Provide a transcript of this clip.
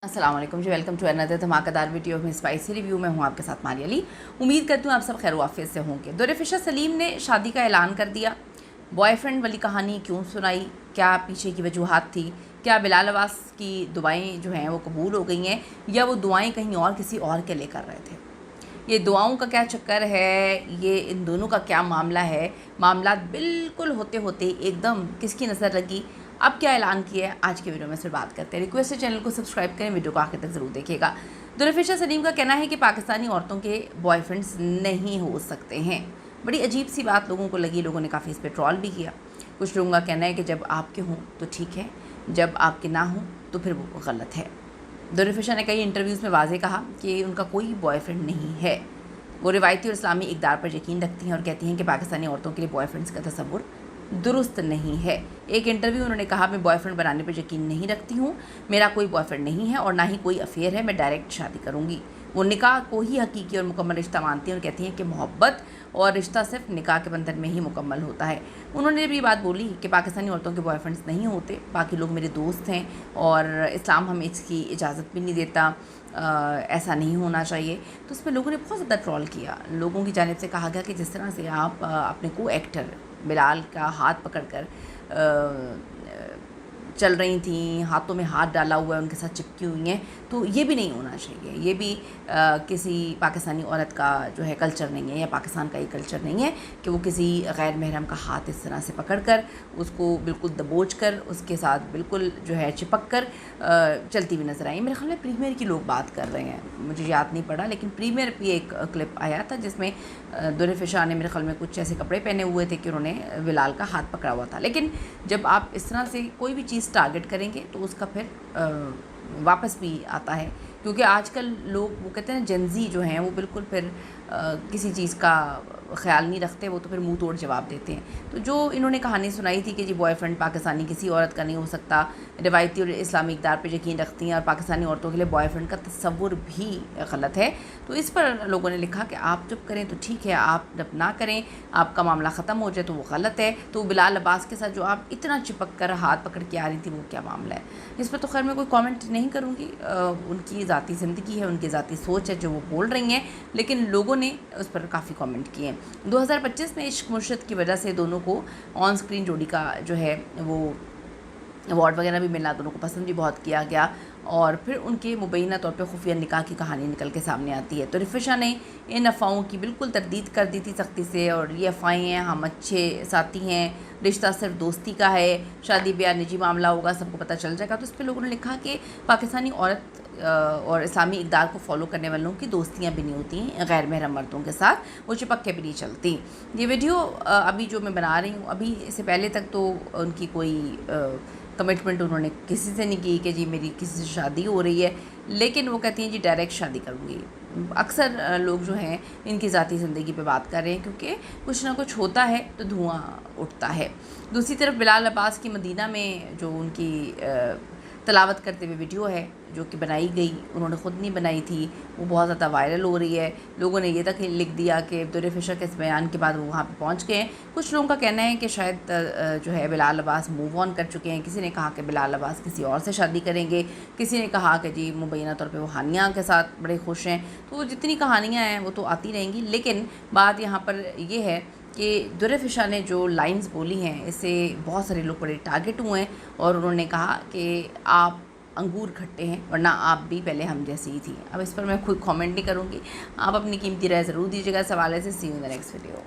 अस्सलाम वालेकुम जी, welcome to another धमाकेदार वीडियो में स्पाइसी रिव्यू में हूँ आपके साथ मारिया अली। उम्मीद करती हूँ आप सब खैर वाफियत से होंगे। दुर्रफ़िशा सलीम ने शादी का ऐलान कर दिया। बॉयफ्रेंड वाली कहानी क्यों सुनाई, क्या पीछे की वजूहात थी, क्या बिलाल अब्बास की दुआएं जो हैं वो कबूल हो गई हैं या वो दुआएं कहीं और किसी और के लिए कर रहे थे, ये दुआओं का क्या चक्कर है, ये इन दोनों का क्या मामला है। मामला बिल्कुल होते होते एकदम किसकी नज़र लगी, अब क्या ऐलान किया है, आज के वीडियो में इस पर बात करते हैं। रिक्वेस्ट है चैनल को सब्सक्राइब करें, वीडियो को आखिर तक ज़रूर देखिएगा। दुर्रफ़िशा सलीम का कहना है कि पाकिस्तानी औरतों के बॉयफ्रेंड्स नहीं हो सकते हैं। बड़ी अजीब सी बात लोगों को लगी, लोगों ने काफ़ी इस पर ट्रॉल भी किया। कुछ लोगों का कहना है कि जब आपके हों तो ठीक है, जब आपके ना हों तो फिर वो गलत है। दुर्रफ़िशा ने कई इंटरव्यूज़ में वाज़ेह कहा कि उनका कोई बॉयफ्रेंड नहीं है। वो रिवायती और इस्लामी इक़दार पर यकीन रखती हैं और कहती हैं कि पाकिस्तानी औरतों के लिए बॉयफ्रेंड्स का तसव्वुर दुरुस्त नहीं है। एक इंटरव्यू उन्होंने कहा, मैं बॉयफ्रेंड बनाने पर यकीन नहीं रखती हूँ, मेरा कोई बॉयफ्रेंड नहीं है और ना ही कोई अफेयर है, मैं डायरेक्ट शादी करूँगी। वो निकाह को ही हकीकी और मुकम्मल रिश्ता मानती हैं और कहती हैं कि मोहब्बत और रिश्ता सिर्फ निकाह के बंधन में ही मुकम्मल होता है। उन्होंने भी बात बोली कि पाकिस्तानी औरतों के बॉयफ्रेंड्स नहीं होते, बाकी लोग मेरे दोस्त हैं और इस्लाम हमें इसकी इजाज़त भी नहीं देता, ऐसा नहीं होना चाहिए। तो उस पर लोगों ने बहुत ज़्यादा ट्रॉल किया। लोगों की जानिब से कहा गया कि जिस तरह से आप अपने को एक्टर बिलाल का हाथ पकड़कर चल रही थी, हाथों में हाथ डाला हुआ है, उनके साथ चिपकी हुई हैं, तो ये भी नहीं होना चाहिए। ये भी किसी पाकिस्तानी औरत का जो है कल्चर नहीं है या पाकिस्तान का ये कल्चर नहीं है कि वो किसी गैर महरम का हाथ इस तरह से पकड़कर उसको बिल्कुल दबोच कर उसके साथ बिल्कुल जो है चिपक कर चलती हुई नज़र आई। मेरे ख्याल में प्रीमियर की लोग बात कर रहे हैं, मुझे याद नहीं पड़ा, लेकिन प्रीमियर पे एक क्लिप आया था जिसमें दुर्रफ़िशा ने मेरे ख्याल में कुछ ऐसे कपड़े पहने हुए थे कि उन्होंने बिलाल का हाथ पकड़ा हुआ था। लेकिन जब आप इस तरह से कोई भी चीज़ टारगेट करेंगे तो उसका फिर वापस भी आता है, क्योंकि आजकल लोग वो कहते हैं जेनज़ी जो हैं वो बिल्कुल फिर किसी चीज़ का ख़्याल नहीं रखते, वो तो फिर मुंह तोड़ जवाब देते हैं। तो जो इन्होंने कहानी सुनाई थी कि जी बॉयफ्रेंड पाकिस्तानी किसी औरत का नहीं हो सकता, रिवायती और इस्लामी इक़दार पर यकीन रखती हैं और पाकिस्तानी औरतों के लिए बॉयफ्रेंड का तसव्वुर भी गलत है, तो इस पर लोगों ने लिखा कि आप जब करें तो ठीक है, आप जब ना करें, आपका मामला ख़त्म हो जाए तो वो गलत है। तो बिलाल अब्बास के साथ जो आप इतना चिपक कर हाथ पकड़ के आ रही थी वो क्या मामला है, इस पर तो खैर मैं कोई कॉमेंट नहीं करूँगी। उनकी ज़ाती ज़िंदगी है, उनकी ज़ाती सोच है जो वो बोल रही हैं, लेकिन लोगों ने उस पर काफ़ी कमेंट किए। 2025 में इश्क मुर्शिद की वजह से दोनों को ऑन स्क्रीन जोड़ी का जो है वो अवार्ड वगैरह भी मिला, दोनों को पसंद भी बहुत किया गया और फिर उनके मुबैना तौर पे खुफिया निकाह की कहानी निकल के सामने आती है। तो दुर्रफ़िशा ने इन अफ़वाहों की बिल्कुल तरदीद कर दी थी सख्ती से, और ये अफ़वाहें हैं, हम अच्छे साथी हैं, रिश्ता सिर्फ दोस्ती का है, शादी ब्याह निजी मामला होगा, सबको पता चल जाएगा। तो इस पर लोगों ने लिखा कि पाकिस्तानी औरत और इस्लामी इक़दार को फॉलो करने वालों की दोस्तियाँ भी नहीं होती हैं गैर महरम मर्दों के साथ, वो चिपक के भी नहीं चलती। ये वीडियो अभी जो मैं बना रही हूँ, अभी इससे पहले तक तो उनकी कोई कमिटमेंट उन्होंने किसी से नहीं की कि जी मेरी किसी से शादी हो रही है, लेकिन वो कहती हैं जी डायरेक्ट शादी करूँगी। अक्सर लोग जो हैं इनकी ज़ाती ज़िंदगी पे बात कर रहे हैं, क्योंकि कुछ ना कुछ होता है तो धुआं उठता है। दूसरी तरफ बिलाल अब्बास की मदीना में जो उनकी तलावत करते हुए वीडियो है जो कि बनाई गई, उन्होंने ख़ुद नहीं बनाई थी, वो बहुत ज़्यादा वायरल हो रही है। लोगों ने ये तक लिख दिया कि दुर्रफ़िशा के इस बयान के बाद वो वहाँ पे पहुँच गए हैं। कुछ लोगों का कहना है कि शायद जो है बिलाल अब्बास मूव ऑन कर चुके हैं। किसी ने कहा कि बिलाल अब्बास किसी और से शादी करेंगे, किसी ने कहा कि जी मुबैना तौर पे वो हानिया के साथ बड़े खुश हैं। तो जितनी कहानियाँ हैं वो तो आती रहेंगी, लेकिन बात यहाँ पर ये है कि दुर्रफ़िशा ने जो लाइंस बोली हैं इससे बहुत सारे लोग बड़े टारगेट हुए हैं और उन्होंने कहा कि आप अंगूर खट्टे हैं वरना आप भी पहले हम जैसी ही थी। अब इस पर मैं कोई कमेंट नहीं करूँगी, आप अपनी कीमती राय ज़रूर दीजिएगा इस हवाले से। See you in the next video.